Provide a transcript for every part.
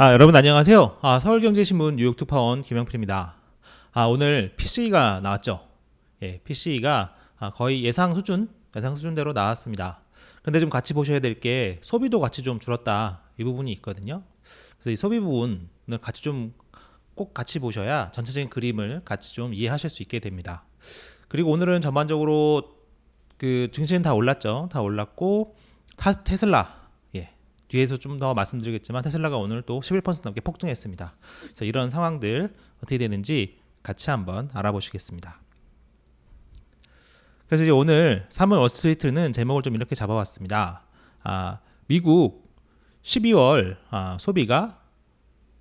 여러분 안녕하세요. 서울경제신문 뉴욕특파원 김영필입니다. 오늘 PCE가 나왔죠. 예, PCE가 거의 예상 수준대로 나왔습니다. 근데 좀 같이 보셔야 될 게 소비도 같이 좀 줄었다 이 부분이 있거든요. 그래서 이 소비 부분을 같이 좀 꼭 같이 보셔야 전체적인 그림을 같이 좀 이해하실 수 있게 됩니다. 그리고 오늘은 전반적으로 그 증시는 다 올랐죠. 다 올랐고 테슬라 뒤에서 좀 더 말씀드리겠지만 테슬라가 오늘 또 11% 넘게 폭등했습니다. 그래서 이런 상황들 어떻게 되는지 같이 한번 알아보시겠습니다. 그래서 이제 오늘 3월 월스트리트는 제목을 좀 이렇게 잡아봤습니다. 미국 12월 소비가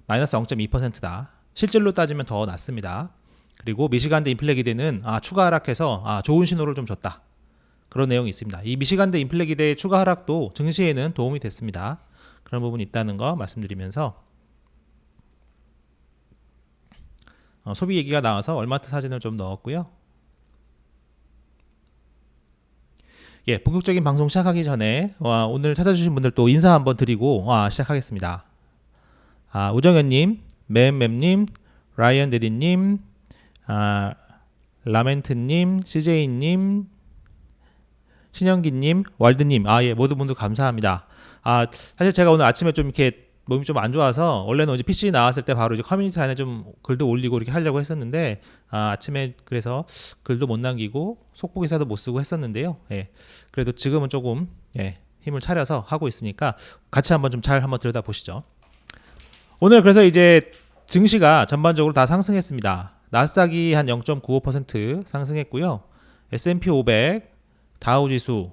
마이너스 0.2%다. 실질로 따지면 더 낮습니다. 그리고 미시간대 인플레 기대는 추가 하락해서 좋은 신호를 좀 줬다. 그런 내용이 있습니다. 이 미시간대 인플레 기대의 추가 하락도 증시에는 도움이 됐습니다. 그런 부분이 있다는 거 말씀드리면서 소비 얘기가 나와서 월마트 사진을 좀 넣었고요. 본격적인 방송 시작하기 전에 오늘 찾아주신 분들 또 인사 한번 드리고 시작하겠습니다. 우정현님, 맴맴님, 라이언데디님, 라멘트님, CJ님, 신영기님, 월드님, 모두 감사합니다. 사실 제가 오늘 아침에 좀 이렇게 몸이 좀 안 좋아서 원래는 이제 PC 나왔을 때 바로 이제 커뮤니티 안에 좀 글도 올리고 이렇게 하려고 했었는데 아침에 그래서 글도 못 남기고 속보 기사도 못 쓰고 했었는데요. 그래도 지금은 조금 힘을 차려서 하고 있으니까 같이 한번 좀 잘 한번 들여다 보시죠. 오늘 그래서 이제 증시가 전반적으로 다 상승했습니다. 나스닥이 한 0.95% 상승했고요. S&P 500, 다우지수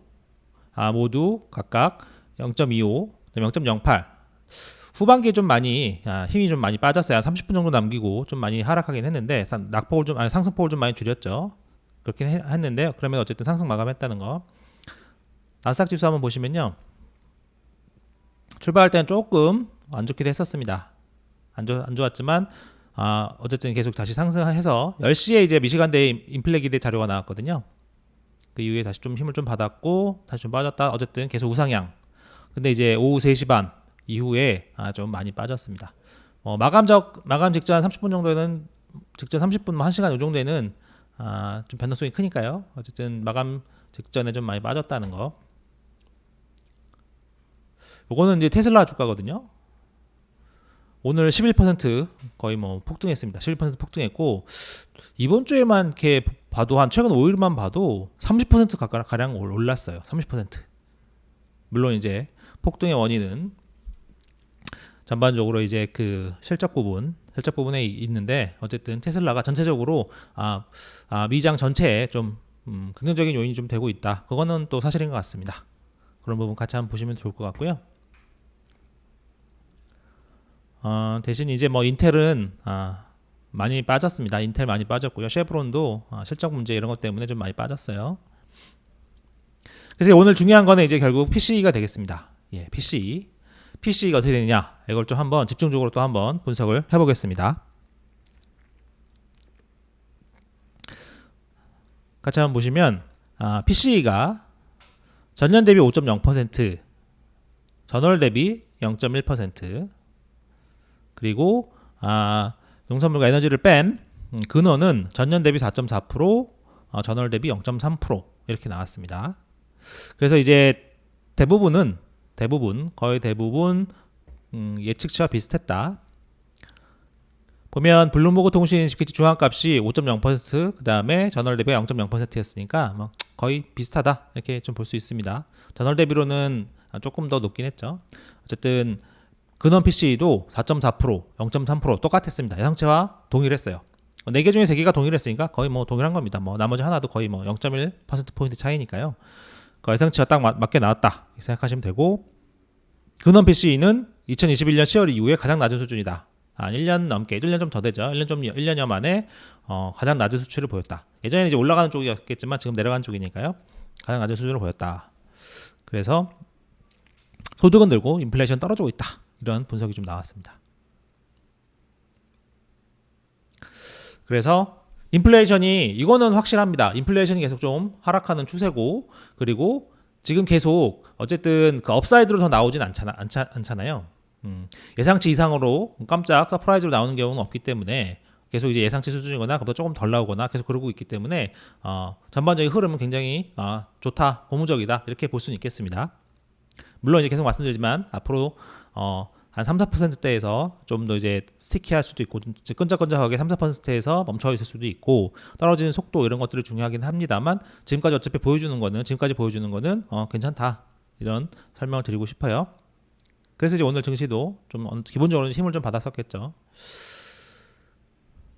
모두 각각 0.25, 0.08. 후반기에 좀 많이 힘이 좀 많이 빠졌어요. 한 30분 정도 남기고 좀 많이 하락하긴 했는데 상승폭을 좀 많이 줄였죠. 그렇긴 했는데요. 그러면 어쨌든 상승 마감했다는 거. 나스닥 지수 한번 보시면요. 출발할 때는 조금 안 좋기도 했었습니다. 안 좋았지만 어쨌든 계속 다시 상승해서 10시에 이제 미시간대 인플레 기대 자료가 나왔거든요. 그 이후에 다시 좀 힘을 좀 받았고 다시 좀 빠졌다. 어쨌든 계속 우상향. 근데 이제 오후 3시 반 이후에 좀 많이 빠졌습니다. 마감 직전 30분 정도는 직전 30분 1시간 이 정도에는 좀 변동성이 크니까요. 어쨌든 마감 직전에 좀 많이 빠졌다는 거. 요거는 이제 테슬라 주가거든요. 오늘 11% 거의 폭등했습니다. 11% 폭등했고 이번 주에만 이렇게 봐도 한 최근 5일만 봐도 30% 가량 올랐어요. 30%. 물론 이제 폭등의 원인은 전반적으로 이제 그 실적 부분에 있는데 어쨌든 테슬라가 전체적으로 미장 전체에 좀 긍정적인 요인이 좀 되고 있다. 그거는 또 사실인 것 같습니다. 그런 부분 같이 한번 보시면 좋을 것 같고요. 대신 이제 인텔은 많이 빠졌습니다. 인텔 많이 빠졌고요. 쉐브론도 실적 문제 이런 것 때문에 좀 많이 빠졌어요. 그래서 오늘 중요한 거는 이제 결국 PCE가 되겠습니다. PCE가 어떻게 되느냐 이걸 좀 한번 집중적으로 또 한번 분석을 해보겠습니다. 같이 한번 보시면 PCE가 전년 대비 5.0%, 전월 대비 0.1%, 그리고 농산물과 에너지를 뺀 근원은 전년 대비 4.4%, 전월 대비 0.3% 이렇게 나왔습니다. 그래서 이제 거의 대부분 예측치와 비슷했다. 보면 블룸버그 통신 CPI 중앙값이 5.0%, 그 다음에 전월 대비가 0.0%였으니까 거의 비슷하다 이렇게 좀 볼 수 있습니다. 전월 대비로는 조금 더 높긴 했죠. 어쨌든 근원 PCE도 4.4%, 0.3% 똑같았습니다. 예상치와 동일했어요. 4개 중에 3개가 동일했으니까 거의 동일한 겁니다. 나머지 하나도 거의 0.1%포인트 차이니까요. 그 예상치와 딱 맞게 나왔다 생각하시면 되고, 근원 PCE는 2021년 10월 이후에 가장 낮은 수준이다. 1년 넘게, 1년 좀 더 되죠. 1년여 만에 가장 낮은 수치를 보였다. 예전에는 이제 올라가는 쪽이었겠지만 지금 내려가는 쪽이니까요. 가장 낮은 수준을 보였다. 그래서 소득은 늘고 인플레이션 떨어지고 있다. 이런 분석이 좀 나왔습니다. 그래서 인플레이션이 이거는 확실합니다. 인플레이션이 계속 좀 하락하는 추세고, 그리고 지금 계속 어쨌든 그 업사이드로 더 나오진 않잖아요. 예상치 이상으로 깜짝 서프라이즈로 나오는 경우는 없기 때문에 계속 이제 예상치 수준이거나 그보다 조금 덜 나오거나 계속 그러고 있기 때문에 전반적인 흐름은 굉장히 좋다, 고무적이다 이렇게 볼 수는 있겠습니다. 물론 이제 계속 말씀드리지만 앞으로 한 3, 4%대에서 좀 더 이제 스티키할 수도 있고 끈적끈적하게 3, 4%에서 멈춰 있을 수도 있고 떨어지는 속도 이런 것들이 중요하긴 합니다만 지금까지 보여주는 거는 괜찮다 이런 설명을 드리고 싶어요. 그래서 이제 오늘 증시도 좀 기본적으로 힘을 좀 받았었겠죠.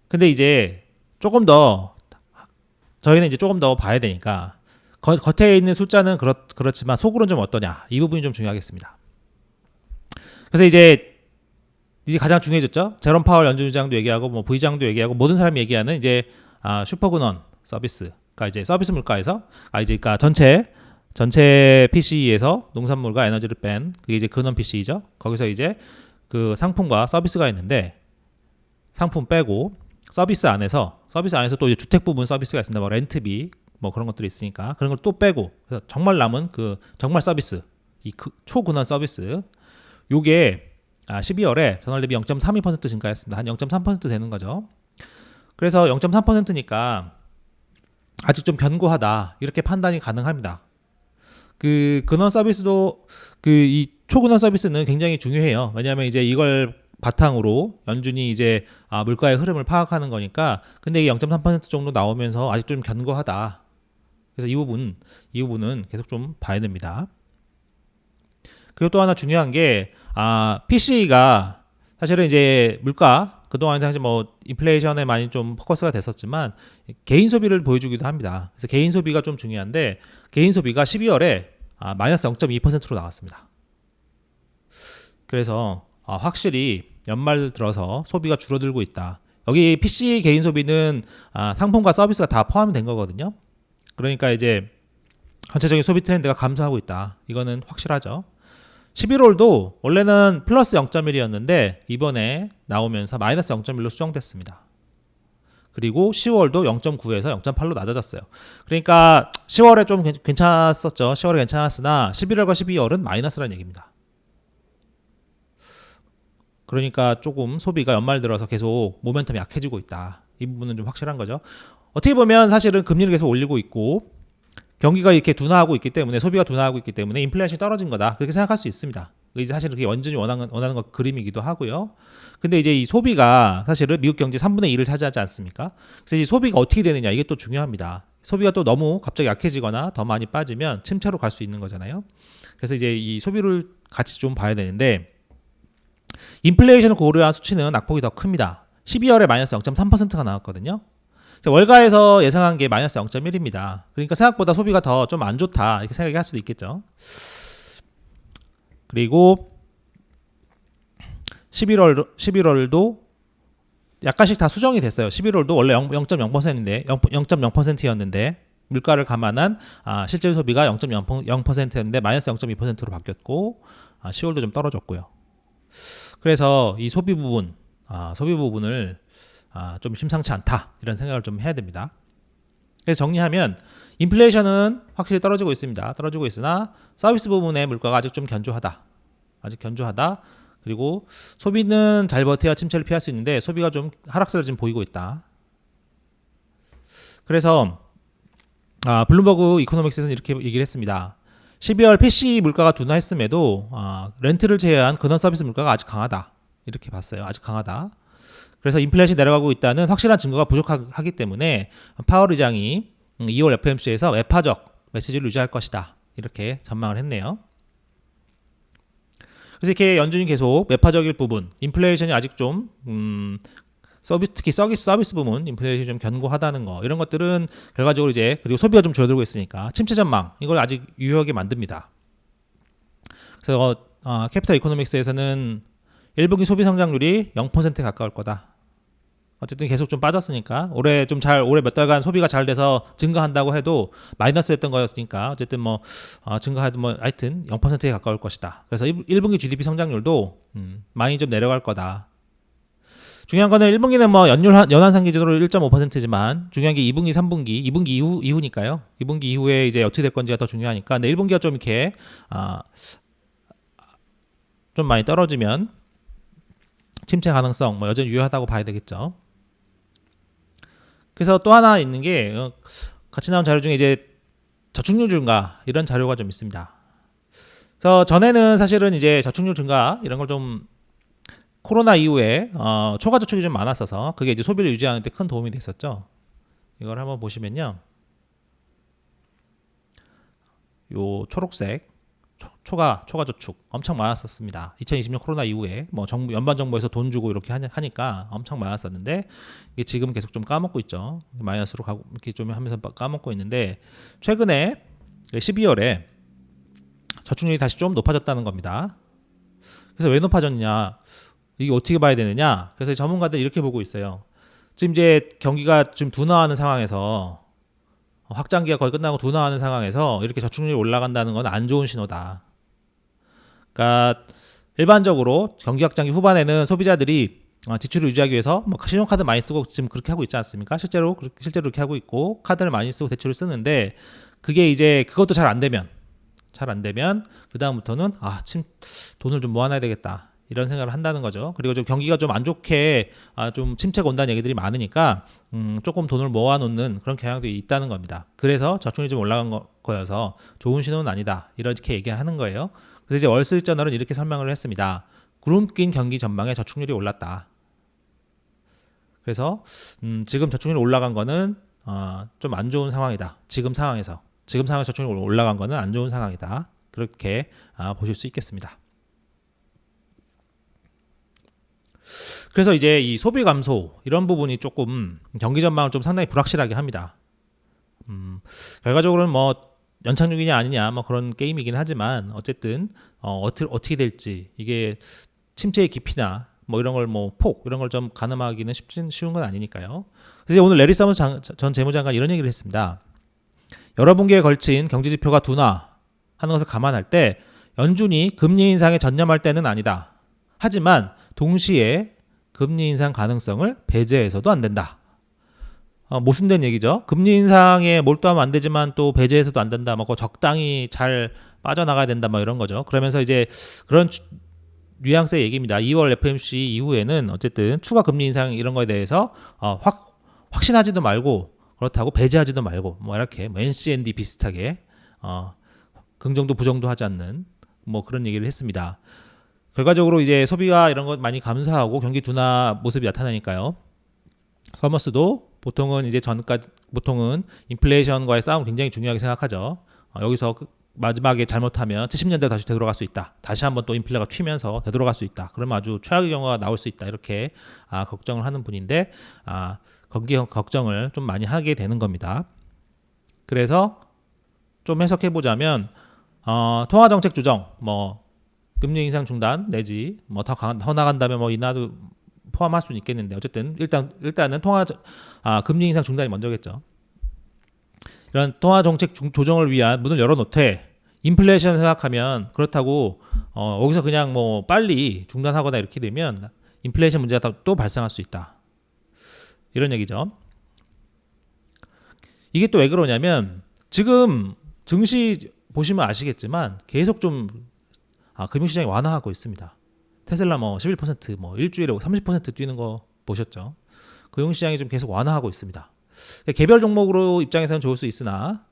근데 이제 조금 더 저희는 이제 조금 더 봐야 되니까 겉에 있는 숫자는 그렇지만 속으로는 좀 어떠냐 이 부분이 좀 중요하겠습니다. 그래서 이제 가장 중요해졌죠. 제롬 파월 연준의장도 얘기하고 뭐 부의장도 얘기하고 모든 사람이 얘기하는 이제 슈퍼근원 서비스가 이제 서비스 물가에서 그러니까 전체 PCE에서 농산물과 에너지를 뺀 그게 이제 근원 PCE죠. 거기서 이제 그 상품과 서비스가 있는데 상품 빼고 서비스 안에서 또 이제 주택 부분 서비스가 있습니다. 뭐 렌트비 뭐 그런 것들이 있으니까 그런 걸 또 빼고 그래서 정말 남은 그 정말 서비스 이 초근원 서비스 요게 12월에 전월 대비 0.32% 증가했습니다. 한 0.3% 되는 거죠. 그래서 0.3%니까 아직 좀 견고하다 이렇게 판단이 가능합니다. 그 근원 서비스도 이 초근원 서비스는 굉장히 중요해요. 왜냐하면 이제 이걸 바탕으로 연준이 이제 물가의 흐름을 파악하는 거니까. 근데 이 0.3% 정도 나오면서 아직 좀 견고하다. 그래서 이 부분은 계속 좀 봐야 됩니다. 그리고 또 하나 중요한 게 PC가 사실은 이제 물가 그동안 사실 뭐 인플레이션에 많이 좀 포커스가 됐었지만 개인 소비를 보여주기도 합니다. 그래서 개인 소비가 좀 중요한데 개인 소비가 12월에 마이너스 0.2%로 나왔습니다. 그래서 확실히 연말 들어서 소비가 줄어들고 있다. 여기 PC 개인 소비는 상품과 서비스가 다 포함된 거거든요. 그러니까 이제 전체적인 소비 트렌드가 감소하고 있다. 이거는 확실하죠. 11월도 원래는 플러스 0.1이었는데 이번에 나오면서 마이너스 0.1로 수정됐습니다. 그리고 10월도 0.9에서 0.8로 낮아졌어요. 그러니까 10월에 좀 괜찮았었죠. 10월에 괜찮았으나 11월과 12월은 마이너스라는 얘기입니다. 그러니까 조금 소비가 연말 들어서 계속 모멘텀이 약해지고 있다. 이 부분은 좀 확실한 거죠. 어떻게 보면 사실은 금리를 계속 올리고 있고 경기가 이렇게 둔화하고 있기 때문에 소비가 둔화하고 있기 때문에 인플레이션이 떨어진 거다. 그렇게 생각할 수 있습니다. 이제 사실은 그게 완전히 원하는 것 그림이기도 하고요. 근데 이제 이 소비가 사실은 미국 경제 3분의 1을 차지하지 않습니까? 그래서 이 소비가 어떻게 되느냐 이게 또 중요합니다. 소비가 또 너무 갑자기 약해지거나 더 많이 빠지면 침체로 갈 수 있는 거잖아요. 그래서 이제 이 소비를 같이 좀 봐야 되는데 인플레이션을 고려한 수치는 낙폭이 더 큽니다. 12월에 마이너스 0.3%가 나왔거든요. 월가에서 예상한 게 마이너스 0.1입니다. 그러니까 생각보다 소비가 더 좀 안 좋다 이렇게 생각할 수도 있겠죠. 그리고 11월도 약간씩 다 수정이 됐어요. 11월도 원래 0.0%인데 0.0%였는데 물가를 감안한 실제 소비가 0.0%였는데 마이너스 0.2%로 바뀌었고 10월도 좀 떨어졌고요. 그래서 이 소비 부분을 좀 심상치 않다 이런 생각을 좀 해야 됩니다. 그래서 정리하면 인플레이션은 확실히 떨어지고 있습니다. 떨어지고 있으나 서비스 부분의 물가가 아직 좀 견조하다. 그리고 소비는 잘 버텨야 침체를 피할 수 있는데 소비가 좀 하락세를 지금 보이고 있다. 그래서 블룸버그 이코노믹스에서는 이렇게 얘기를 했습니다. 12월 PC 물가가 둔화했음에도 렌트를 제외한 근원 서비스 물가가 아직 강하다. 이렇게 봤어요. 아직 강하다. 그래서 인플레이션이 내려가고 있다는 확실한 증거가 부족하기 때문에 파월 의장이 2월 FOMC에서 매파적 메시지를 유지할 것이다. 이렇게 전망을 했네요. 그래서 이렇게 연준이 계속 매파적일 부분, 인플레이션이 아직 좀 특히 서비스 부분 인플레이션이 좀 견고하다는 거 이런 것들은 결과적으로 이제 그리고 소비가 좀 줄어들고 있으니까 침체 전망 이걸 아직 유효하게 만듭니다. 그래서 캐피털 이코노믹스에서는 1분기 소비 성장률이 0%에 가까울 거다. 어쨌든 계속 좀 빠졌으니까 올해 몇 달간 소비가 잘 돼서 증가한다고 해도 마이너스였던 거였으니까 어쨌든 증가해도 하여튼 0%에 가까울 것이다. 그래서 1분기 GDP 성장률도 많이 좀 내려갈 거다. 중요한 거는 1분기는 연환상 기준으로 1.5%지만 중요한 게 2분기, 3분기, 2분기 이후니까요. 2분기 이후에 이제 어떻게 될 건지가 더 중요하니까. 근데 1분기가 좀 이렇게 좀 많이 떨어지면 침체 가능성 뭐 여전히 유효하다고 봐야 되겠죠. 그래서 또 하나 있는 게 같이 나온 자료 중에 이제 저축률 증가 이런 자료가 좀 있습니다. 그래서 전에는 사실은 이제 저축률 증가 이런 걸 좀 코로나 이후에 초과 저축이 좀 많았어서 그게 이제 소비를 유지하는 데 큰 도움이 됐었죠. 이걸 한번 보시면요, 요 초록색 초과 저축 엄청 많았었습니다. 2020년 코로나 이후에 뭐 정부 연방 정부에서 돈 주고 이렇게 하니까 엄청 많았었는데 이게 지금 계속 좀 까먹고 있죠. 마이너스로 가고 이렇게 좀 하면서 까먹고 있는데 최근에 12월에 저축률이 다시 좀 높아졌다는 겁니다. 그래서 왜 높아졌냐? 이게 어떻게 봐야 되느냐? 그래서 전문가들 이렇게 보고 있어요. 지금 이제 경기가 좀 둔화하는 상황에서 확장기가 거의 끝나고 둔화하는 상황에서 이렇게 저축률이 올라간다는 건 안 좋은 신호다. 그러니까 일반적으로 경기 확장기 후반에는 소비자들이 지출을 유지하기 위해서 뭐 신용카드 많이 쓰고 지금 그렇게 하고 있지 않습니까? 실제로 그렇게 하고 있고 카드를 많이 쓰고 대출을 쓰는데 그게 이제 그것도 잘 안 되면 그 다음부터는 돈을 좀 모아놔야 되겠다 이런 생각을 한다는 거죠. 그리고 좀 경기가 좀 안 좋게 좀 침체가 온다는 얘기들이 많으니까 조금 돈을 모아놓는 그런 경향도 있다는 겁니다. 그래서 저축률이 좀 올라간 거여서 좋은 신호는 아니다 이렇게 얘기하는 거예요. 그래서 이제 월스트리트저널은 이렇게 설명을 했습니다. 구름 낀 경기 전망에 저축률이 올랐다. 그래서 지금 저축률이 올라간 거는 좀 안 좋은 상황이다. 지금 상황에서 저축률이 올라간 거는 안 좋은 상황이다. 그렇게 보실 수 있겠습니다. 그래서 이제 이 소비 감소 이런 부분이 조금 경기 전망을 좀 상당히 불확실하게 합니다. 결과적으로는 뭐 연착륙이냐 아니냐 뭐 그런 게임이긴 하지만 어쨌든 어떻게 될지 이게 침체의 깊이나 뭐 이런 걸 뭐 폭 이런 걸 좀 가늠하기는 쉬운 건 아니니까요. 그래서 오늘 레리 사무스 전 재무장관 이런 얘기를 했습니다. 여러 분기에 걸친 경제 지표가 둔화하는 것을 감안할 때 연준이 금리 인상에 전념할 때는 아니다. 하지만 동시에 금리 인상 가능성을 배제해서도 안 된다. 모순된 얘기죠. 금리 인상에 몰두하면 안 되지만 또 배제해서도 안 된다. 뭐 적당히 잘 빠져나가야 된다. 뭐 이런 거죠. 그러면서 이제 그런 뉘앙스의 얘기입니다. 2월 FOMC 이후에는 어쨌든 추가 금리 인상 이런 거에 대해서 확신하지도 말고 그렇다고 배제하지도 말고 뭐 이렇게 뭐 NCND 비슷하게 긍정도 부정도 하지 않는 뭐 그런 얘기를 했습니다. 결과적으로 이제 소비가 이런 것 많이 감소하고 경기 둔화 모습이 나타나니까요. 서머스도 보통은 인플레이션과의 싸움 굉장히 중요하게 생각하죠. 여기서 마지막에 잘못하면 70년대 다시 되돌아갈 수 있다. 다시 한번 또 인플레가 튀면서 되돌아갈 수 있다. 그러면 아주 최악의 경우가 나올 수 있다. 이렇게 걱정을 하는 분인데 경기 걱정을 좀 많이 하게 되는 겁니다. 그래서 좀 해석해 보자면 통화 정책 조정, 뭐 금리 인상 중단 내지 뭐 더 나간다면 뭐 인하도 포함할 수는 있겠는데 어쨌든 일단은 금리 인상 중단이 먼저겠죠. 이런 통화 정책 조정을 위한 문을 열어놓되 인플레이션 생각하면 그렇다고 여기서 그냥 뭐 빨리 중단하거나 이렇게 되면 인플레이션 문제가 또 발생할 수 있다. 이런 얘기죠. 이게 또 왜 그러냐면 지금 증시 보시면 아시겠지만 계속 좀 금융시장이 완화하고 있습니다. 테슬라 뭐 11%뭐 일주일에 30% 뛰는 거 보셨죠? 금융시장이 좀 계속 완화하고 있습니다. 개별 종목으로 입장에서는 좋을 수 있으나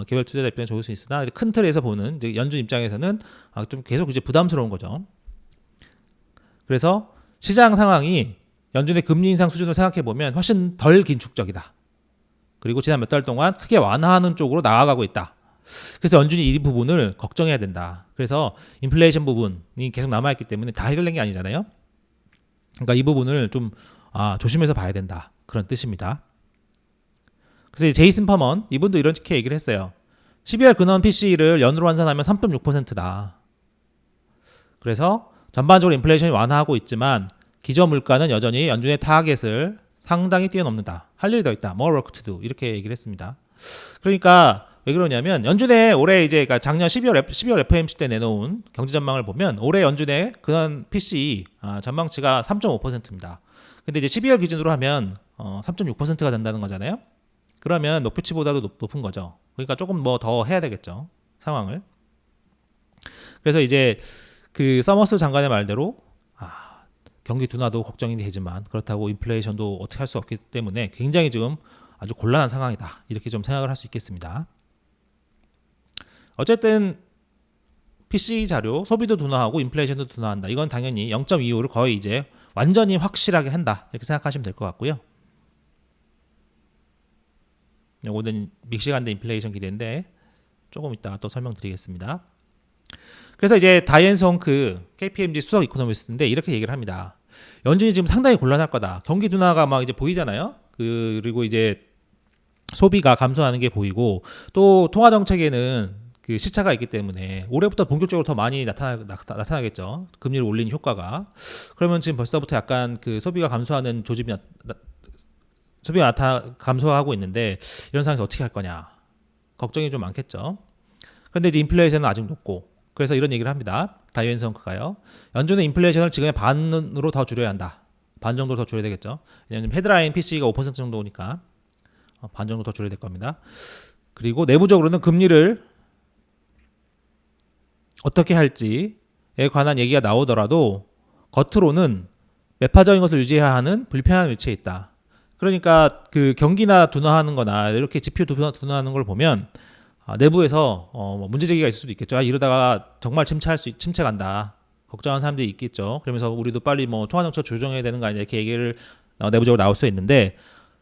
개별 투자자 입장에서 좋을 수 있으나 이제 큰 틀에서 보는 이제 연준 입장에서는 좀 계속 이제 부담스러운 거죠. 그래서 시장 상황이 연준의 금리 인상 수준을 생각해 보면 훨씬 덜 긴축적이다. 그리고 지난 몇 달 동안 크게 완화하는 쪽으로 나아가고 있다. 그래서 연준이 이 부분을 걱정해야 된다. 그래서 인플레이션 부분이 계속 남아있기 때문에 다 해결된 게 아니잖아요. 그러니까 이 부분을 좀 조심해서 봐야 된다. 그런 뜻입니다. 그래서 제이슨 퍼먼 이분도 이렇게 얘기를 했어요. 12월 근원 PC를 연으로 환산하면 3.6%다. 그래서 전반적으로 인플레이션이 완화하고 있지만 기저 물가는 여전히 연준의 타겟을 상당히 뛰어넘는다. 할 일이 더 있다. More work to do. 이렇게 얘기를 했습니다. 그러니까 왜 그러냐면 연준의 올해 이제 그러니까 작년 12월 FOMC 때 내놓은 경제 전망을 보면 올해 연준의 근원 PC 전망치가 3.5%입니다. 근데 이제 12월 기준으로 하면 3.6%가 된다는 거잖아요. 그러면 목표치보다도 높은 거죠. 그러니까 조금 뭐 더 해야 되겠죠. 상황을. 그래서 이제 그 서머스 장관의 말대로 경기 둔화도 걱정이 되지만 그렇다고 인플레이션도 어떻게 할 수 없기 때문에 굉장히 지금 아주 곤란한 상황이다. 이렇게 좀 생각을 할 수 있겠습니다. 어쨌든 PC 자료 소비도 둔화하고 인플레이션도 둔화한다. 이건 당연히 0.25를 거의 이제 완전히 확실하게 한다. 이렇게 생각하시면 될 것 같고요. 오늘 믹시간드 인플레이션 기대인데 조금 이따 또 설명드리겠습니다. 그래서 이제 다이앤 송크 KPMG 수석 이코노미스트인데 이렇게 얘기를 합니다. 연준이 지금 상당히 곤란할 거다. 경기 둔화가 막 이제 보이잖아요. 그리고 이제 소비가 감소하는 게 보이고 또 통화 정책에는 그 시차가 있기 때문에 올해부터 본격적으로 더 많이 나타나겠죠. 금리를 올린 효과가. 그러면 지금 벌써부터 약간 그 소비가 감소하는 조짐이 소비가 감소하고 있는데 이런 상황에서 어떻게 할 거냐. 걱정이 좀 많겠죠. 그런데 이제 인플레이션은 아직 높고 그래서 이런 얘기를 합니다. 다이앤 성크가요. 연준은 인플레이션을 지금의 반으로 더 줄여야 한다. 반 정도 더 줄여야 되겠죠. 왜냐하면 헤드라인 PC가 5% 정도니까 반 정도 더 줄여야 될 겁니다. 그리고 내부적으로는 금리를 어떻게 할지에 관한 얘기가 나오더라도 겉으로는 매파적인 것을 유지해야 하는 불편한 위치에 있다. 그러니까 그 경기나 둔화하는 거나 이렇게 지표 둔화하는 걸 보면 내부에서 문제 제기가 있을 수도 있겠죠. 이러다가 정말 침체 간다. 걱정하는 사람들이 있겠죠. 그러면서 우리도 빨리 뭐 통화정책 조정해야 되는 거 아니냐 이렇게 얘기를 내부적으로 나올 수 있는데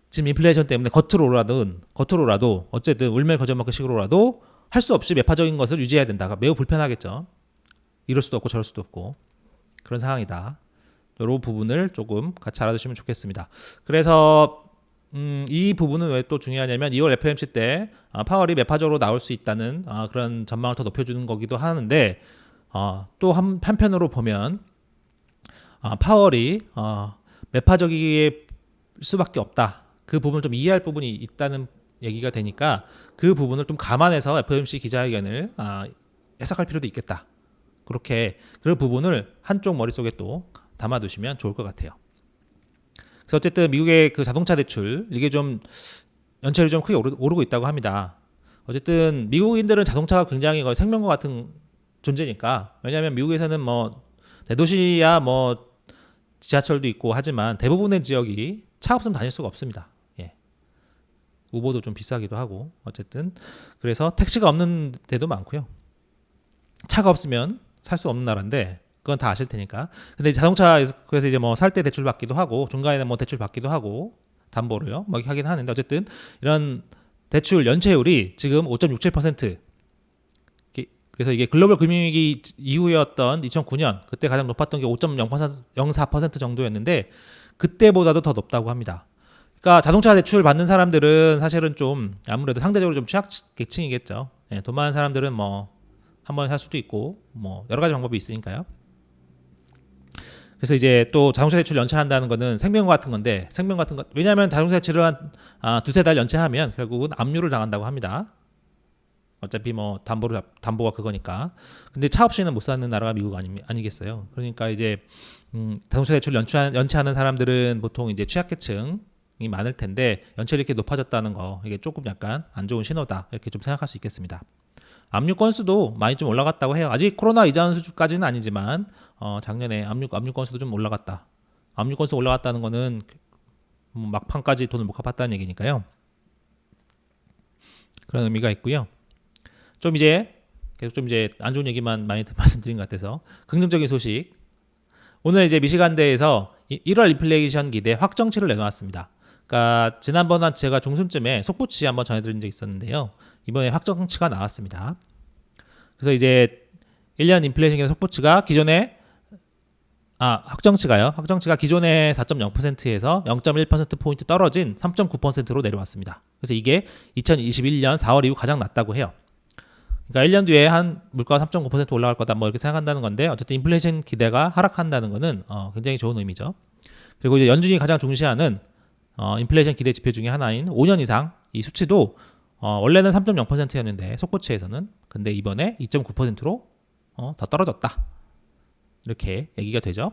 지금 인플레이션 때문에 겉으로라도 어쨌든 울면거저먹기 식으로라도 할 수 없이 매파적인 것을 유지해야 된다. 매우 불편하겠죠. 이럴 수도 없고 저럴 수도 없고 그런 상황이다. 이런 부분을 조금 같이 알아두시면 좋겠습니다. 그래서 이 부분은 왜 또 중요하냐면 2월 FOMC 때 파월이 매파적으로 나올 수 있다는 그런 전망을 더 높여주는 거기도 하는데 또 한편으로 보면 파월이 매파적일 수밖에 없다. 그 부분을 좀 이해할 부분이 있다는 얘기가 되니까 그 부분을 좀 감안해서 FOMC 기자회견을 해석할 필요도 있겠다. 그렇게 그 부분을 한쪽 머릿속에 또 담아두시면 좋을 것 같아요. 그래서 어쨌든 미국의 그 자동차 대출 이게 좀 연체율이 좀 크게 오르고 있다고 합니다. 어쨌든 미국인들은 자동차가 굉장히 거의 생명과 같은 존재니까 왜냐하면 미국에서는 뭐 대도시야 뭐 지하철도 있고 하지만 대부분의 지역이 차 없으면 다닐 수가 없습니다. 우버도 좀 비싸기도 하고 어쨌든 그래서 택시가 없는 데도 많고요. 차가 없으면 살 수 없는 나라인데 그건 다 아실 테니까. 근데 자동차에서 그래서 이제 뭐 살 때 대출 받기도 하고 중간에는 뭐 대출 받기도 하고 담보로요. 뭐 하긴 하는데 어쨌든 이런 대출 연체율이 지금 5.67%. 그래서 이게 글로벌 금융위기 이후였던 2009년 그때 가장 높았던 게 5.04% 정도였는데 그때보다도 더 높다고 합니다. 그러니까 자동차 대출 받는 사람들은 사실은 좀 아무래도 상대적으로 좀 취약계층이겠죠. 돈 많은 사람들은 뭐 한 번에 살 수도 있고 뭐 여러 가지 방법이 있으니까요. 그래서 이제 또 자동차 대출 연체한다는 거는 생명과 같은 건데 왜냐하면 자동차 대출을 한 두세 달 연체하면 결국은 압류를 당한다고 합니다. 어차피 뭐 담보가 그거니까. 근데 차 없이는 못 사는 나라가 미국 아니겠어요. 그러니까 이제 자동차 대출 연체하는 사람들은 보통 이제 취약계층이 많을 텐데 연체율이 이렇게 높아졌다는 거 이게 조금 약간 안 좋은 신호다 이렇게 좀 생각할 수 있겠습니다. 압류 건수도 많이 좀 올라갔다고 해요. 아직 코로나 이전 수준까지는 아니지만 작년에 압류 건수도 좀 올라갔다. 압류 건수 올라갔다는 거는 막판까지 돈을 못 갚았다는 얘기니까요. 그런 의미가 있고요. 좀 이제 안 좋은 얘기만 많이 말씀드린 것 같아서 긍정적인 소식. 오늘 이제 미시간대에서 1월 인플레이션 기대 확정치를 내놓았습니다. 그러니까 지난번 제가 중순쯤에 속보치 한번 전해드린 적이 있었는데요. 이번에 확정치가 나왔습니다. 그래서 이제 1년 인플레이션 기대 속보치가 확정치가 기존의 4.0%에서 0.1%포인트 떨어진 3.9%로 내려왔습니다. 그래서 이게 2021년 4월 이후 가장 낮다고 해요. 그러니까 1년 뒤에 한 물가가 3.9% 올라갈 거다 뭐 이렇게 생각한다는 건데 어쨌든 인플레이션 기대가 하락한다는 거는 굉장히 좋은 의미죠. 그리고 이제 연준이 가장 중시하는 인플레이션 기대 지표 중에 하나인 5년 이상 이 수치도 원래는 3.0%였는데 속보치에서는 근데 이번에 2.9%로 더 떨어졌다. 이렇게 얘기가 되죠.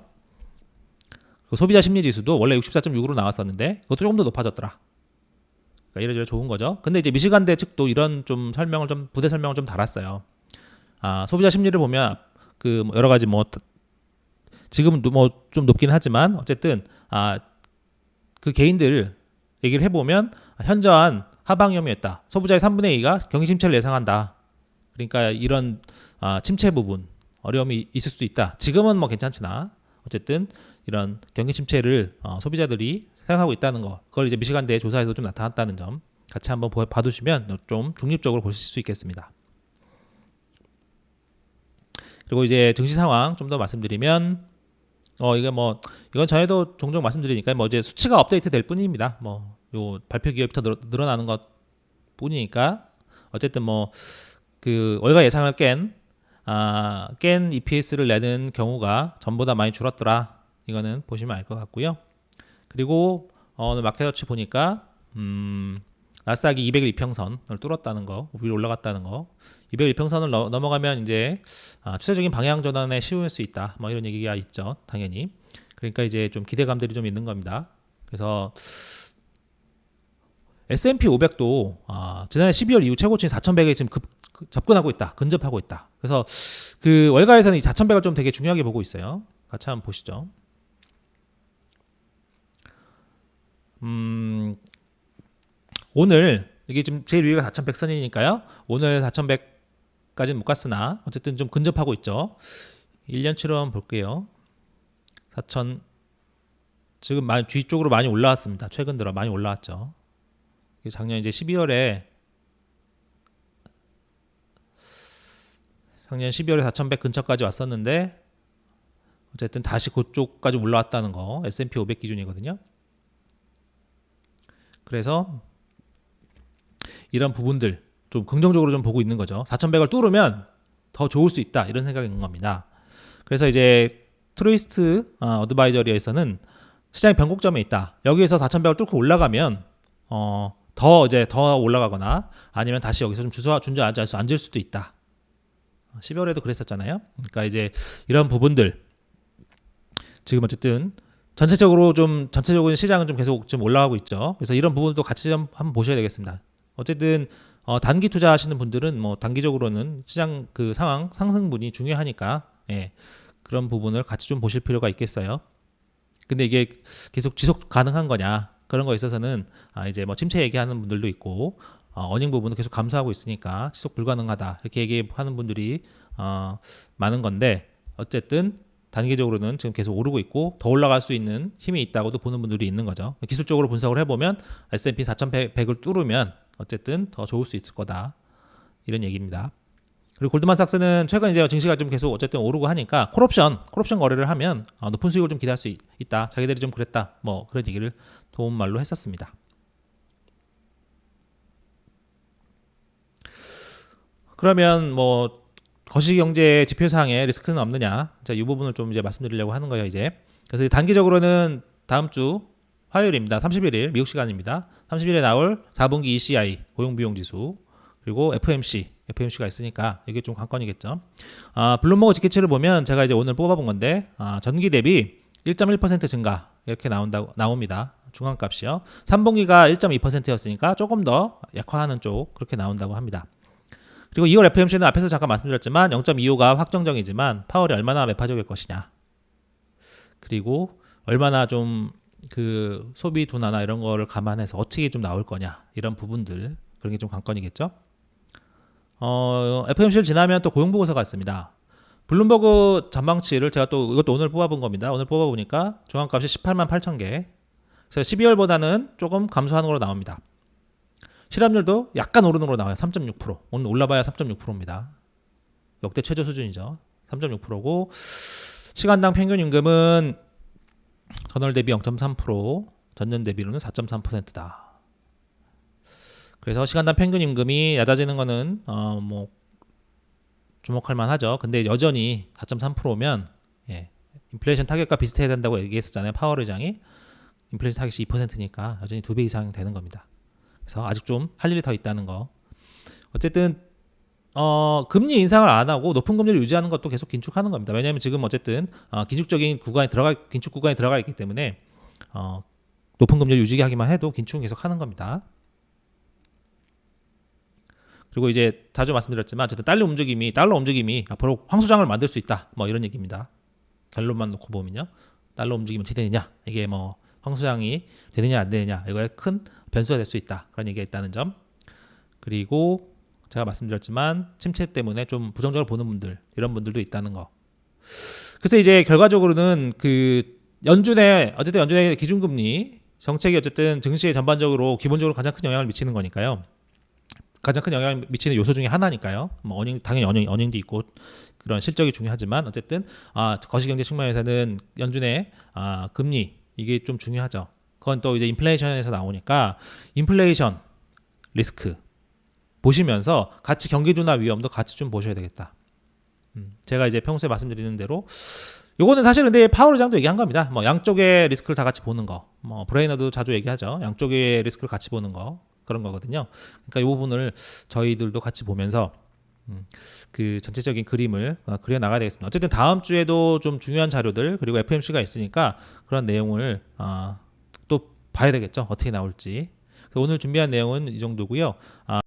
그리고 소비자 심리 지수도 원래 64.6으로 나왔었는데 이것도 조금 더 높아졌더라. 그러니까 이래저래 좋은 거죠. 근데 이제 미시간대 측도 이런 좀 부대 설명을 좀 달았어요. 소비자 심리를 보면 뭐 여러 가지 뭐 지금도 뭐 좀 높긴 하지만 어쨌든 그 개인들 얘기를 해보면 현저한 하방 위험이었다. 소비자의 3분의 2가 경기 침체를 예상한다. 그러니까 이런 침체 부분 어려움이 있을 수 있다. 지금은 뭐 괜찮지나 어쨌든 이런 경기 침체를 소비자들이 생각하고 있다는 거, 그걸 이제 미시간대 조사에서 좀 나타났다는 점 같이 한번 봐두시면 좀 중립적으로 보실 수 있겠습니다. 그리고 이제 증시 상황 좀 더 말씀드리면 이건 전에도 종종 말씀드리니까 뭐 이제 수치가 업데이트 될 뿐입니다. 뭐 요 발표 기업부터 늘어나는 것 뿐이니까 어쨌든 뭐 그 월가 예상을 깬 EPS를 내는 경우가 전보다 많이 줄었더라. 이거는 보시면 알 것 같고요. 그리고 오늘 마켓워치 보니까 나스닥이 200일 이평선을 뚫었다는 거, 위로 올라갔다는 거. 200일 이평선을 넘어가면 이제 추세적인 방향 전환에 쉬울 수 있다. 뭐 이런 얘기가 있죠, 당연히. 그러니까 이제 좀 기대감들이 좀 있는 겁니다. 그래서 S&P 500도 지난해 12월 이후 최고치인 4,100에 지금 접근하고 있다, 근접하고 있다. 그래서 그 월가에서는 이 4,100을 좀 되게 중요하게 보고 있어요. 같이 한번 보시죠. 오늘 이게 지금 제일 위가 4,100선이니까요. 오늘 4,100까지는 못 갔으나 어쨌든 좀 근접하고 있죠. 1년치로 한번 볼게요. 4,000 지금 뒤쪽으로 많이 올라왔습니다. 최근 들어 많이 올라왔죠. 작년 이제 12월에 작년 12월에 4,100 근처까지 왔었는데 어쨌든 다시 그쪽까지 올라왔다는 거 S&P 500 기준이거든요. 그래서 이런 부분들 좀 긍정적으로 좀 보고 있는 거죠. 4,100을 뚫으면 더 좋을 수 있다 이런 생각이 있는 겁니다. 그래서 이제 트루이스트 어드바이저리에서는 시장이 변곡점에 있다. 여기에서 4,100을 뚫고 올라가면 더 올라가거나 아니면 다시 여기서 좀 주저앉아서 앉을 수도 있다. 12월에도 그랬었잖아요. 그러니까 이제 이런 부분들 지금 어쨌든 전체적으로 시장은 좀 계속 좀 올라가고 있죠. 그래서 이런 부분도 같이 좀 한번 보셔야 되겠습니다. 어쨌든 단기 투자하시는 분들은 뭐 단기적으로는 시장 그 상황 상승분이 중요하니까 그런 부분을 같이 좀 보실 필요가 있겠어요. 근데 이게 계속 지속 가능한 거냐 그런 거에 있어서는 이제 뭐 침체 얘기하는 분들도 있고 어닝 부분도 계속 감소하고 있으니까 지속 불가능하다 이렇게 얘기하는 분들이 많은 건데 어쨌든 단기적으로는 지금 계속 오르고 있고 더 올라갈 수 있는 힘이 있다고도 보는 분들이 있는 거죠. 기술적으로 분석을 해보면 S&P 4,100을 뚫으면 어쨌든 더 좋을 수 있을 거다 이런 얘기입니다. 그리고 골드만삭스는 최근 이제 증시가 좀 계속 어쨌든 오르고 하니까 콜옵션 거래를 하면 높은 수익을 좀 기대할 수 있다. 자기들이 좀 그랬다. 뭐 그런 얘기를 도움말로 했었습니다. 그러면 뭐 거시경제 지표상의 리스크는 없느냐? 자, 이 부분을 좀 이제 말씀드리려고 하는 거예요, 이제. 그래서 단기적으로는 다음 주 화요일입니다. 31일 미국 시간입니다. 30일에 나올 4분기 ECI 고용비용지수 그리고 FMC가 있으니까 이게 좀 관건이겠죠. 블룸버그 직계치를 보면 제가 이제 오늘 뽑아본 건데 전기 대비 1.1% 증가 이렇게 나옵니다. 중간값이요. 3분기가 1.2%였으니까 조금 더 약화하는 쪽 그렇게 나온다고 합니다. 그리고 2월 FMC는 앞에서 잠깐 말씀드렸지만 0.25가 확정적이지만 파월이 얼마나 매파적일 것이냐. 그리고 얼마나 좀 그 소비 둔화나 이런 거를 감안해서 어떻게 좀 나올 거냐. 이런 부분들. 그런 게 좀 관건이겠죠. FMC를 지나면 또 고용보고서가 있습니다. 블룸버그 전망치를 제가 또 이것도 오늘 뽑아본 겁니다. 오늘 뽑아보니까 중앙값이 18만 8천 개. 그래서 12월보다는 조금 감소하는 걸로 나옵니다. 실업률도 약간 오르는 걸로 나와요. 3.6%. 오늘 올라봐야 3.6%입니다. 역대 최저 수준이죠. 3.6%고 시간당 평균 임금은 전월 대비 0.3%, 전년 대비로는 4.3%다. 그래서 시간당 평균 임금이 낮아지는 거는 뭐 주목할 만하죠. 근데 여전히 4.3%면 인플레이션 타겟과 비슷해야 된다고 얘기했었잖아요. 파월 의장이 인플레이션 타겟이 2%니까 여전히 2배 이상 되는 겁니다. 그래서 아직 좀 할 일이 더 있다는 거. 어쨌든 금리 인상을 안 하고 높은 금리를 유지하는 것도 계속 긴축하는 겁니다. 왜냐하면 지금 어쨌든 긴축 구간에 들어가 있기 때문에 높은 금리를 유지하기만 해도 긴축은 계속 하는 겁니다. 그리고 이제 자주 말씀드렸지만 어쨌든 달러 움직임이 앞으로 황소장을 만들 수 있다. 뭐 이런 얘기입니다. 결론만 놓고 보면요. 달러 움직임이 어떻게 되느냐. 이게 뭐 황소장이 되느냐 안 되느냐. 이거에 큰 변수가 될 수 있다. 그런 얘기가 있다는 점. 그리고 제가 말씀드렸지만 침체 때문에 좀 부정적으로 보는 분들 이런 분들도 있다는 거. 그래서 이제 결과적으로는 어쨌든 연준의 기준금리 정책이 어쨌든 증시에 전반적으로 기본적으로 가장 큰 영향을 미치는 거니까요. 가장 큰 영향을 미치는 요소 중에 하나니까요. 뭐 당연히 어닝도 있고 그런 실적이 중요하지만 어쨌든 거시경제 측면에서는 연준의 금리 이게 좀 중요하죠. 그건 또 이제 인플레이션에서 나오니까 인플레이션 리스크 보시면서 같이 경기 둔화 위험도 같이 좀 보셔야 되겠다. 제가 이제 평소에 말씀드리는 대로 요거는 사실 근데 파월 의장도 얘기한 겁니다. 뭐 양쪽의 리스크를 다 같이 보는 거. 뭐 브레이너도 자주 얘기하죠. 양쪽의 리스크를 같이 보는 거. 그런 거거든요. 그러니까 이 부분을 저희들도 같이 보면서 그 전체적인 그림을 그려 나가야 되겠습니다. 어쨌든 다음 주에도 좀 중요한 자료들 그리고 FMC가 있으니까 그런 내용을 또 봐야 되겠죠. 어떻게 나올지. 오늘 준비한 내용은 이 정도고요.